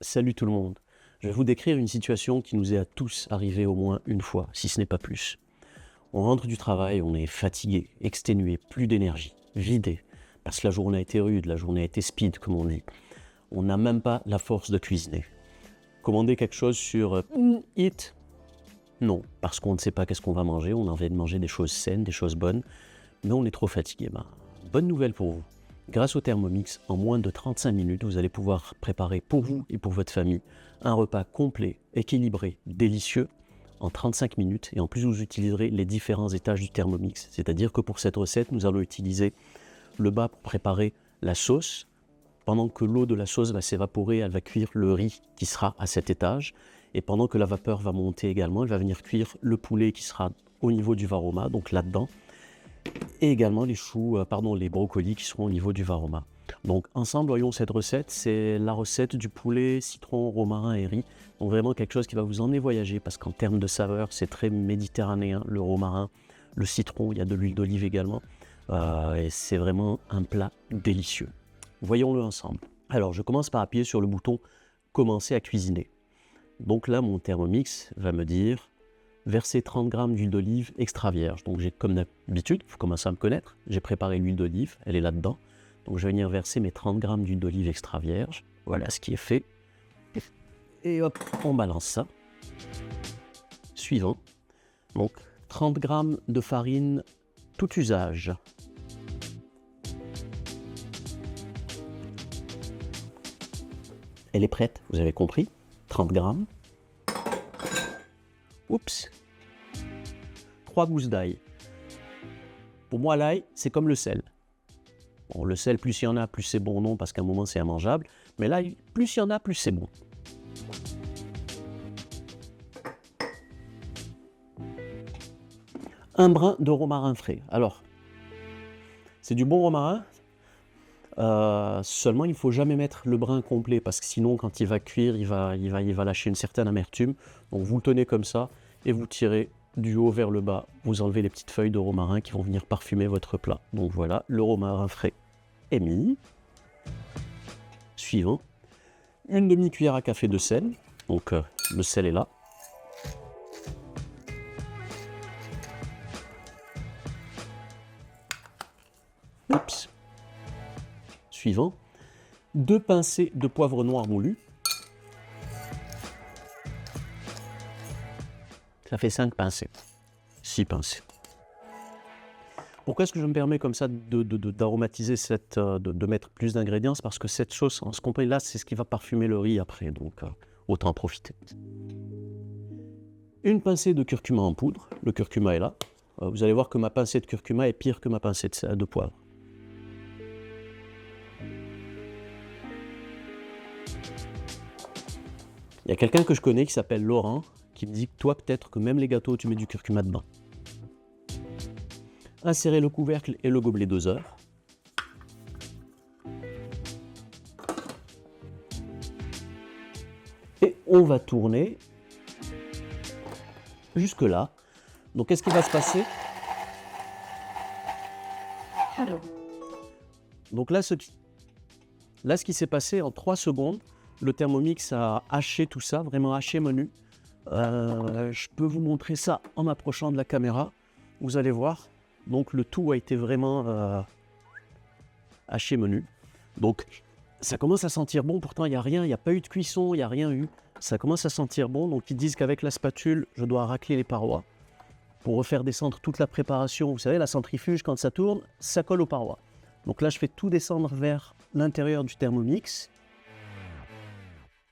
Salut tout le monde. Je vais vous décrire une situation qui nous est à tous arrivée au moins une fois, si ce n'est pas plus. On rentre du travail, on est fatigué, exténué, plus d'énergie, vidé, parce que la journée a été rude, la journée a été speed, comme on dit. On n'a même pas la force de cuisiner. Commander quelque chose sur Eat? Non, parce qu'on ne sait pas qu'est-ce qu'on va manger, on a envie de manger des choses saines, des choses bonnes, mais on est trop fatigué. Bonne nouvelle pour vous. Grâce au Thermomix, en moins de 35 minutes, vous allez pouvoir préparer pour vous et pour votre famille un repas complet, équilibré, délicieux en 35 minutes. Et en plus, vous utiliserez les différents étages du Thermomix. C'est-à-dire que pour cette recette, nous allons utiliser le bas pour préparer la sauce. Pendant que l'eau de la sauce va s'évaporer, elle va cuire le riz qui sera à cet étage. Et pendant que la vapeur va monter également, elle va venir cuire le poulet qui sera au niveau du varoma, donc là-dedans. Et également les brocolis qui seront au niveau du varoma. Donc ensemble, voyons cette recette, c'est la recette du poulet, citron, romarin et riz. Donc vraiment quelque chose qui va vous emmener voyager parce qu'en termes de saveur, c'est très méditerranéen, le romarin, le citron, il y a de l'huile d'olive également. Et c'est vraiment un plat délicieux. Voyons-le ensemble. Alors je commence par appuyer sur le bouton « Commencer à cuisiner ». Donc là, mon Thermomix va me dire verser 30 g d'huile d'olive extra vierge. Donc j'ai comme d'habitude, vous commencez à me connaître, j'ai préparé l'huile d'olive, elle est là-dedans. Donc je vais venir verser mes 30 g d'huile d'olive extra vierge. Voilà ce qui est fait. Et hop, on balance ça. Suivant. Donc 30 g de farine tout usage. Elle est prête, vous avez compris. 30 g. Oups. 3 gousses d'ail. Pour moi, l'ail, c'est comme le sel. Bon, le sel, plus il y en a, plus c'est bon, non, parce qu'à un moment, c'est immangeable. Mais l'ail, plus il y en a, plus c'est bon. Un brin de romarin frais. Alors, c'est du bon romarin. Seulement, il ne faut jamais mettre le brin complet, parce que sinon, quand il va cuire, il va lâcher une certaine amertume. Donc, vous le tenez comme ça, et vous tirez du haut vers le bas. Vous enlevez les petites feuilles de romarin qui vont venir parfumer votre plat. Donc voilà, le romarin frais est mis. Suivant, une demi-cuillère à café de sel. Donc le sel est là. Oups. Suivant, 2 pincées de poivre noir moulu. Ça fait 5 pincées, 6 pincées. Pourquoi est-ce que je me permets comme ça d'aromatiser de mettre plus d'ingrédients? Parce que cette sauce, en ce qu'on paye là, c'est ce qui va parfumer le riz après, donc autant en profiter. Une pincée de curcuma en poudre, le curcuma est là. Vous allez voir que ma pincée de curcuma est pire que ma pincée de poivre. Il y a quelqu'un que je connais qui s'appelle Laurent, qui me dit que toi, peut-être que même les gâteaux, tu mets du curcuma dedans. Insérez le couvercle et le gobelet doseur. Et on va tourner jusque là. Donc, qu'est-ce qui va se passer? Donc là, ce qui s'est passé en 3 secondes, le Thermomix a haché tout ça, vraiment haché menu. Je peux vous montrer ça en m'approchant de la caméra. Vous allez voir. Donc le tout a été vraiment haché menu. Donc ça commence à sentir bon. Pourtant il n'y a rien, il n'y a pas eu de cuisson, il n'y a rien eu. Ça commence à sentir bon. Donc ils disent qu'avec la spatule, je dois racler les parois pour refaire descendre toute la préparation. Vous savez, la centrifuge, quand ça tourne, ça colle aux parois. Donc là, je fais tout descendre vers l'intérieur du Thermomix.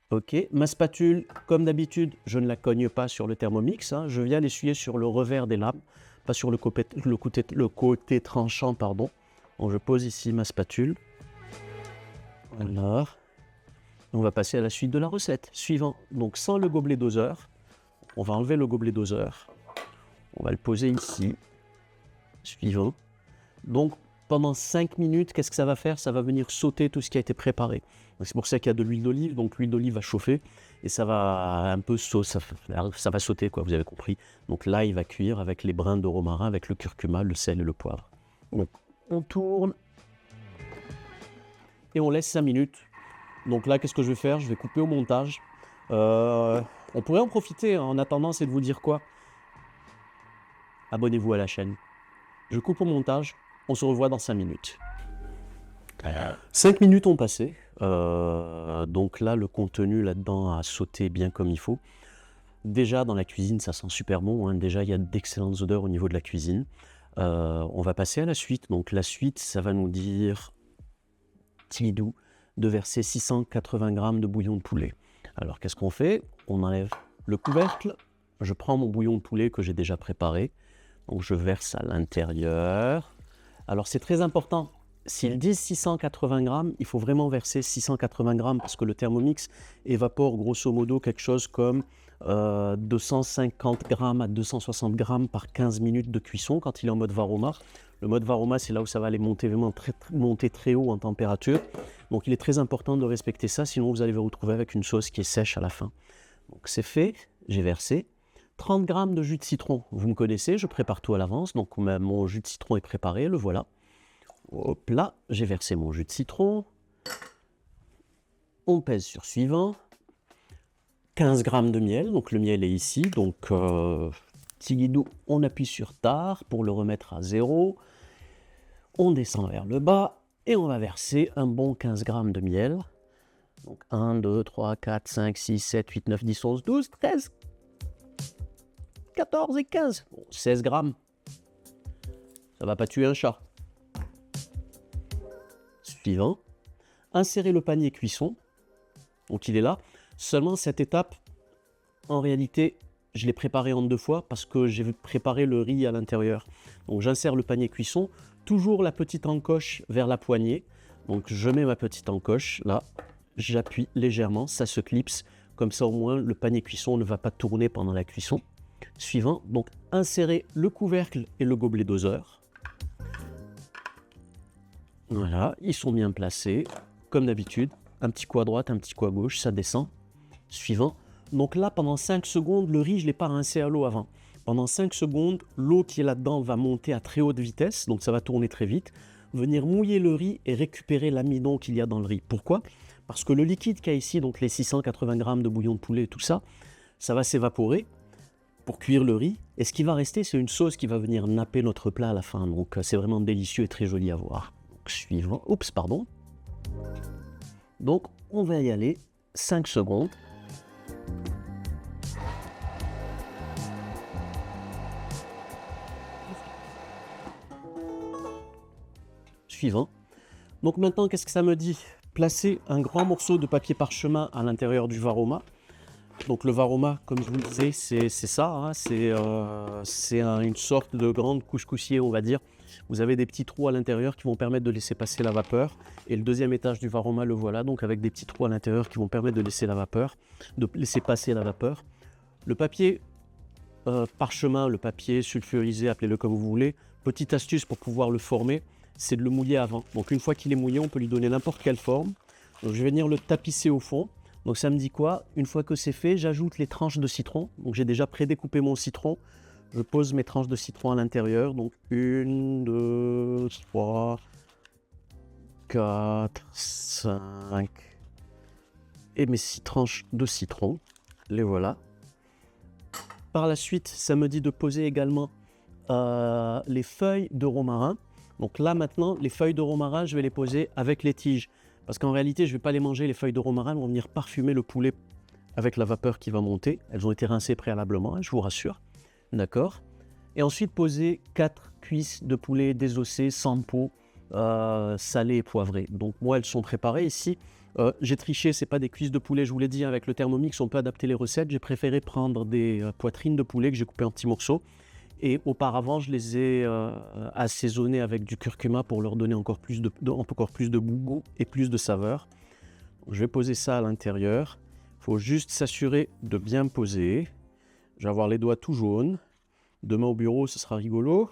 Ok, ma spatule, comme d'habitude, je ne la cogne pas sur le Thermomix. Je viens l'essuyer sur le revers des lames, pas sur le côté tranchant, pardon. Donc je pose ici ma spatule. Voilà. On va passer à la suite de la recette. Suivant, donc sans le gobelet doseur, on va enlever le gobelet doseur. On va le poser ici. Suivant. Donc pendant 5 minutes, qu'est-ce que ça va faire? Ça va venir sauter tout ce qui a été préparé. C'est pour ça qu'il y a de l'huile d'olive, donc l'huile d'olive va chauffer et ça va un peu ça va sauter, quoi, vous avez compris. Donc là, il va cuire avec les brins de romarin, avec le curcuma, le sel et le poivre. Donc on tourne et on laisse 5 minutes Donc là, qu'est-ce que je vais faire? Je vais couper au montage. On pourrait en profiter, hein. En attendant, c'est de vous dire quoi? Abonnez-vous à la chaîne. Je coupe au montage. On se revoit dans 5 minutes. 5 minutes ont passé. Donc là, le contenu là-dedans a sauté bien comme il faut. Déjà, dans la cuisine, ça sent super bon, hein. Déjà, il y a d'excellentes odeurs au niveau de la cuisine. On va passer à la suite. Donc la suite, ça va nous dire, Tilidou, de verser 680 grammes de bouillon de poulet. Alors qu'est-ce qu'on fait? On enlève le couvercle. Je prends mon bouillon de poulet que j'ai déjà préparé. Donc je verse à l'intérieur. Alors c'est très important. S'ils disent 680 grammes, il faut vraiment verser 680 grammes parce que le Thermomix évapore grosso modo quelque chose comme 250 grammes à 260 grammes par 15 minutes de cuisson quand il est en mode Varoma. Le mode Varoma, c'est là où ça va aller monter vraiment monter très haut en température. Donc il est très important de respecter ça, sinon vous allez vous retrouver avec une sauce qui est sèche à la fin. Donc c'est fait, j'ai versé. 30 grammes de jus de citron, vous me connaissez, je prépare tout à l'avance, donc mon jus de citron est préparé, le voilà. Hop là, j'ai versé mon jus de citron. On pèse sur suivant. 15 grammes de miel, donc le miel est ici, donc petit guidou, on appuie sur tard pour le remettre à 0. On descend vers le bas et on va verser un bon 15 grammes de miel. Donc 1, 2, 3, 4, 5, 6, 7, 8, 9, 10, 11, 12, 13, 14 et 15. Bon, 16 grammes. Ça va pas tuer un chat. Suivant. Insérez le panier cuisson. Donc il est là. Seulement cette étape, en réalité, je l'ai préparée en 2 fois parce que j'ai préparé le riz à l'intérieur. Donc j'insère le panier cuisson. Toujours la petite encoche vers la poignée. Donc je mets ma petite encoche là. J'appuie légèrement. Ça se clipse. Comme ça au moins le panier cuisson ne va pas tourner pendant la cuisson. Suivant, donc insérez le couvercle et le gobelet doseur. Voilà, ils sont bien placés, comme d'habitude. Un petit coup à droite, un petit coup à gauche, ça descend. Suivant, donc là pendant 5 secondes, le riz je ne l'ai pas rincé à l'eau avant. Pendant 5 secondes, l'eau qui est là-dedans va monter à très haute vitesse, donc ça va tourner très vite. Venir mouiller le riz et récupérer l'amidon qu'il y a dans le riz. Pourquoi? Parce que le liquide qu'il y a ici, donc les 680 grammes de bouillon de poulet et tout ça, ça va s'évaporer pour cuire le riz. Et ce qui va rester, c'est une sauce qui va venir napper notre plat à la fin. Donc c'est vraiment délicieux et très joli à voir. Donc, suivant. Oups, pardon. Donc on va y aller. 5 secondes. Suivant. Donc maintenant, qu'est-ce que ça me dit? Placer un grand morceau de papier parchemin à l'intérieur du Varoma. Donc le Varoma, comme je vous le disais, c'est ça, hein, c'est une sorte de grande couscoussier, on va dire. Vous avez des petits trous à l'intérieur qui vont permettre de laisser passer la vapeur. Et le deuxième étage du Varoma, le voilà, donc avec des petits trous à l'intérieur qui vont permettre de laisser la vapeur, de laisser passer la vapeur. Le papier parchemin, le papier sulfurisé, appelez-le comme vous voulez. Petite astuce pour pouvoir le former, c'est de le mouiller avant. Donc une fois qu'il est mouillé, on peut lui donner n'importe quelle forme. Donc je vais venir le tapisser au fond. Donc ça me dit quoi? Une fois que c'est fait, j'ajoute les tranches de citron. Donc j'ai déjà prédécoupé mon citron. Je pose mes tranches de citron à l'intérieur. Donc 1, 2, 3, 4, 5. Et mes 6 tranches de citron. Les voilà. Par la suite, ça me dit de poser également les feuilles de romarin. Donc là maintenant, les feuilles de romarin, je vais les poser avec les tiges. Parce qu'en réalité, je ne vais pas les manger, les feuilles de romarin, elles vont venir parfumer le poulet avec la vapeur qui va monter. Elles ont été rincées préalablement, hein, je vous rassure. D'accord. Et ensuite, poser 4 cuisses de poulet désossées, sans peau, salées et poivrées. Donc moi, elles sont préparées ici. J'ai triché, ce n'est pas des cuisses de poulet, je vous l'ai dit, avec le Thermomix, on peut adapter les recettes. J'ai préféré prendre des poitrines de poulet que j'ai coupées en petits morceaux. Et auparavant, je les ai assaisonnés avec du curcuma pour leur donner encore plus de goût et plus de saveur. Donc, je vais poser ça à l'intérieur. Il faut juste s'assurer de bien poser. Je vais avoir les doigts tout jaunes. Demain au bureau, ce sera rigolo.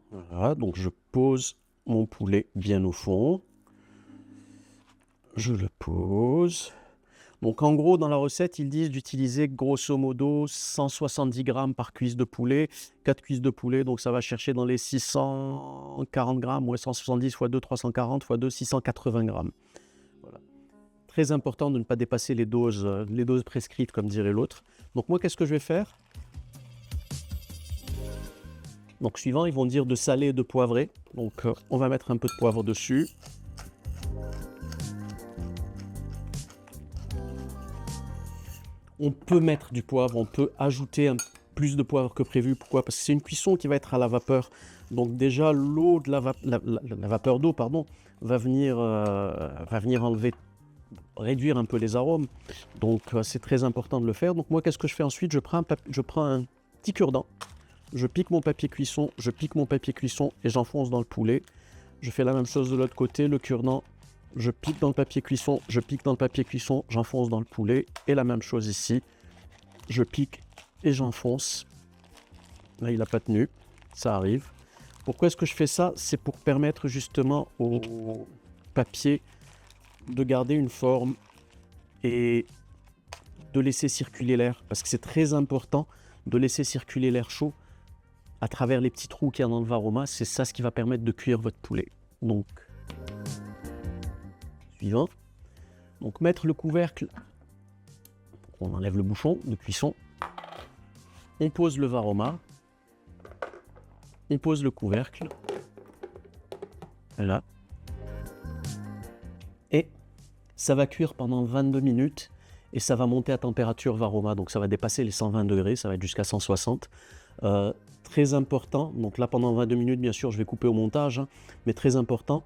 Voilà, donc je pose mon poulet bien au fond. Je le pose. Donc en gros, dans la recette, ils disent d'utiliser grosso modo 170 grammes par cuisse de poulet, 4 cuisses de poulet, donc ça va chercher dans les 640 grammes, ouais, 170 x 2, 340 x 2, 680 grammes. Très important de ne pas dépasser les doses prescrites, comme dirait l'autre. Donc moi, qu'est-ce que je vais faire? Donc suivant, ils vont dire de saler et de poivrer. Donc on va mettre un peu de poivre dessus. On peut mettre du poivre, on peut ajouter plus de poivre que prévu. Pourquoi? Parce que c'est une cuisson qui va être à la vapeur. Donc déjà, l'eau de la vapeur d'eau, pardon, va venir enlever, réduire un peu les arômes. Donc c'est très important de le faire. Donc moi, qu'est-ce que je fais ensuite? Je prends un petit cure-dent, je pique mon papier cuisson, et j'enfonce dans le poulet. Je fais la même chose de l'autre côté, le cure-dent, je pique dans le papier cuisson, j'enfonce dans le poulet. Et la même chose ici, je pique et j'enfonce. Là, il n'a pas tenu, ça arrive. Pourquoi est-ce que je fais ça? C'est pour permettre justement au papier de garder une forme et de laisser circuler l'air. Parce que c'est très important de laisser circuler l'air chaud à travers les petits trous qu'il y a dans le varoma. C'est ça ce qui va permettre de cuire votre poulet. Donc, suivant. Donc, mettre le couvercle. On enlève le bouchon de cuisson. On pose le varoma. On pose le couvercle. Là. Et ça va cuire pendant 22 minutes. Et ça va monter à température varoma. Donc, ça va dépasser les 120 degrés. Ça va être jusqu'à 160. Très important. Donc là, pendant 22 minutes, bien sûr, je vais couper au montage. Mais très important.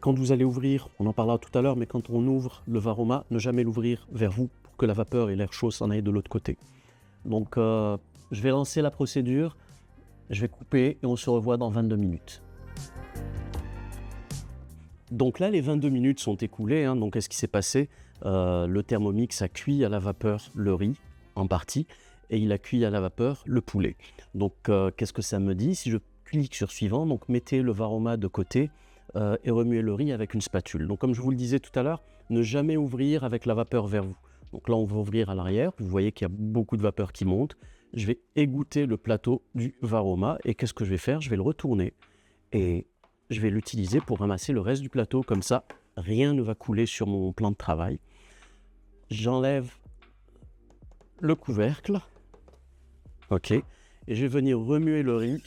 Quand vous allez ouvrir, on en parlera tout à l'heure, mais quand on ouvre le varoma, ne jamais l'ouvrir vers vous pour que la vapeur et l'air chaud s'en aillent de l'autre côté. Donc, je vais lancer la procédure, je vais couper et on se revoit dans 22 minutes. Donc là, les 22 minutes sont écoulées. Donc, qu'est-ce qui s'est passé? Le Thermomix a cuit à la vapeur le riz, en partie, et il a cuit à la vapeur le poulet. Donc, qu'est-ce que ça me dit? Si je clique sur suivant, donc mettez le varoma de côté, et remuer le riz avec une spatule. Donc comme je vous le disais tout à l'heure, ne jamais ouvrir avec la vapeur vers vous. Donc là, on va ouvrir à l'arrière. Vous voyez qu'il y a beaucoup de vapeur qui monte. Je vais égoutter le plateau du varoma. Et qu'est-ce que je vais faire? Je vais le retourner et je vais l'utiliser pour ramasser le reste du plateau. Comme ça, rien ne va couler sur mon plan de travail. J'enlève le couvercle. OK. Et je vais venir remuer le riz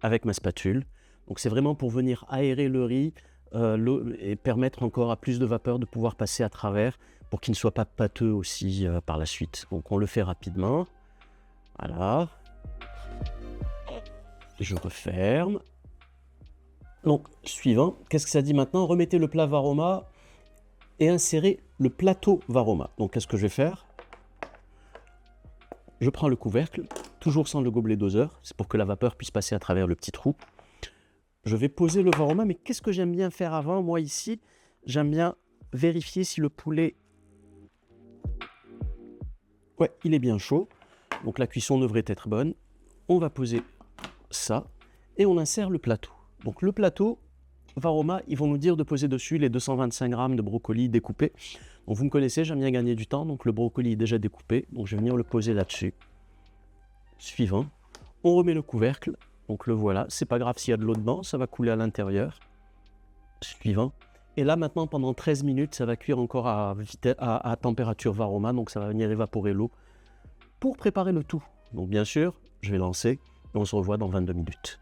avec ma spatule. Donc c'est vraiment pour venir aérer le riz et permettre encore à plus de vapeur de pouvoir passer à travers pour qu'il ne soit pas pâteux aussi par la suite. Donc on le fait rapidement. Voilà. Je referme. Donc suivant, qu'est-ce que ça dit maintenant? Remettez le plat varoma et insérez le plateau varoma. Donc qu'est-ce que je vais faire? Je prends le couvercle, toujours sans le gobelet doseur, c'est pour que la vapeur puisse passer à travers le petit trou. Je vais poser le varoma, mais qu'est-ce que j'aime bien faire avant? Moi ici, j'aime bien vérifier si le poulet... Ouais, il est bien chaud. Donc la cuisson devrait être bonne. On va poser ça et on insère le plateau. Donc le plateau, varoma, ils vont nous dire de poser dessus les 225 grammes de brocoli découpés. Donc vous me connaissez, j'aime bien gagner du temps. Donc le brocoli est déjà découpé. Donc je vais venir le poser là-dessus. Suivant, on remet le couvercle. Donc le voilà, c'est pas grave s'il y a de l'eau dedans, ça va couler à l'intérieur. Suivant. Et là maintenant pendant 13 minutes, ça va cuire encore à température varoma, donc ça va venir évaporer l'eau pour préparer le tout. Donc bien sûr, je vais lancer et on se revoit dans 22 minutes.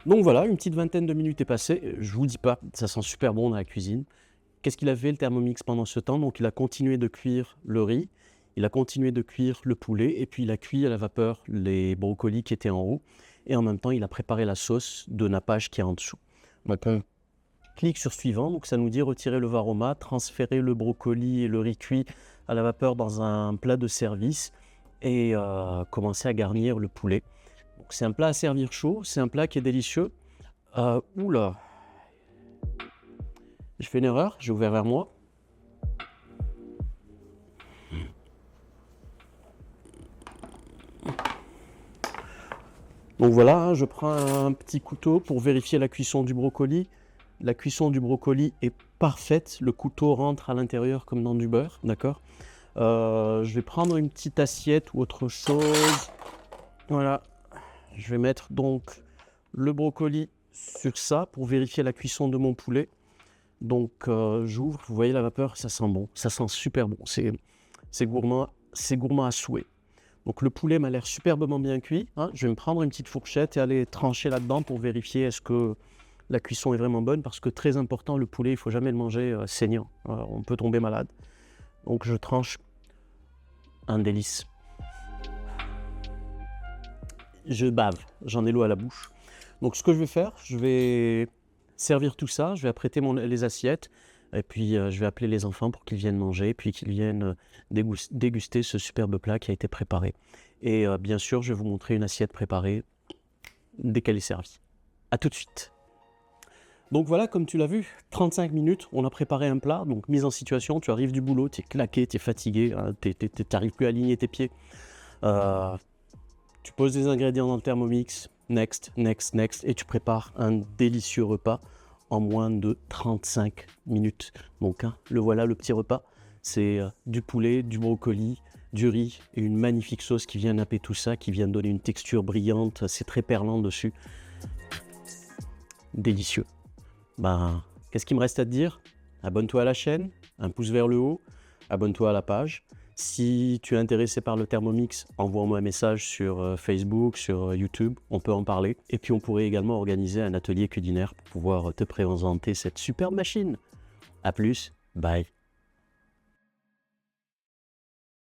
Donc voilà, une petite vingtaine de minutes est passée. Je vous dis pas, ça sent super bon dans la cuisine. Qu'est-ce qu'il a fait le Thermomix pendant ce temps? Donc il a continué de cuire le riz. Il a continué de cuire le poulet et puis il a cuit à la vapeur les brocolis qui étaient en haut. Et en même temps, il a préparé la sauce de nappage qui est en dessous. Donc on clique sur suivant, donc ça nous dit retirer le varoma, transférer le brocoli et le riz cuit à la vapeur dans un plat de service et commencer à garnir le poulet. Donc c'est un plat à servir chaud, c'est un plat qui est délicieux. Oula, j'ai fait une erreur, j'ai ouvert vers moi. Donc voilà, je prends un petit couteau pour vérifier la cuisson du brocoli. La cuisson du brocoli est parfaite, le couteau rentre à l'intérieur comme dans du beurre, d'accord? Je vais prendre une petite assiette ou autre chose. Voilà, je vais mettre donc le brocoli sur ça pour vérifier la cuisson de mon poulet. Donc j'ouvre, vous voyez la vapeur, ça sent bon, ça sent super bon, c'est gourmand à souhait. Donc le poulet m'a l'air superbement bien cuit, hein. Je vais me prendre une petite fourchette et aller trancher là-dedans pour vérifier est-ce que la cuisson est vraiment bonne, parce que très important, le poulet, il ne faut jamais le manger saignant, on peut tomber malade. Donc je tranche, un délice. Je bave, j'en ai l'eau à la bouche. Donc ce que je vais faire, je vais servir tout ça, je vais apprêter les assiettes, et puis je vais appeler les enfants pour qu'ils viennent manger, puis qu'ils viennent déguster ce superbe plat qui a été préparé. Et bien sûr, je vais vous montrer une assiette préparée dès qu'elle est servie. A tout de suite. Donc voilà, comme tu l'as vu, 35 minutes, on a préparé un plat, donc mise en situation, tu arrives du boulot, tu es claqué, tu es fatigué, hein, tu n'arrives plus à aligner tes pieds. Tu poses des ingrédients dans le Thermomix, next, et tu prépares un délicieux repas en moins de 35 minutes. Donc hein, le voilà, le petit repas, c'est du poulet, du brocoli, du riz et une magnifique sauce qui vient napper tout ça, qui vient donner une texture brillante, c'est très perlant dessus. Délicieux. Ben, qu'est-ce qu'il me reste à te dire? Abonne-toi à la chaîne, un pouce vers le haut, abonne-toi à la page. Si tu es intéressé par le Thermomix, envoie-moi un message sur Facebook, sur YouTube, on peut en parler. Et puis on pourrait également organiser un atelier culinaire pour pouvoir te présenter cette superbe machine. A plus, bye.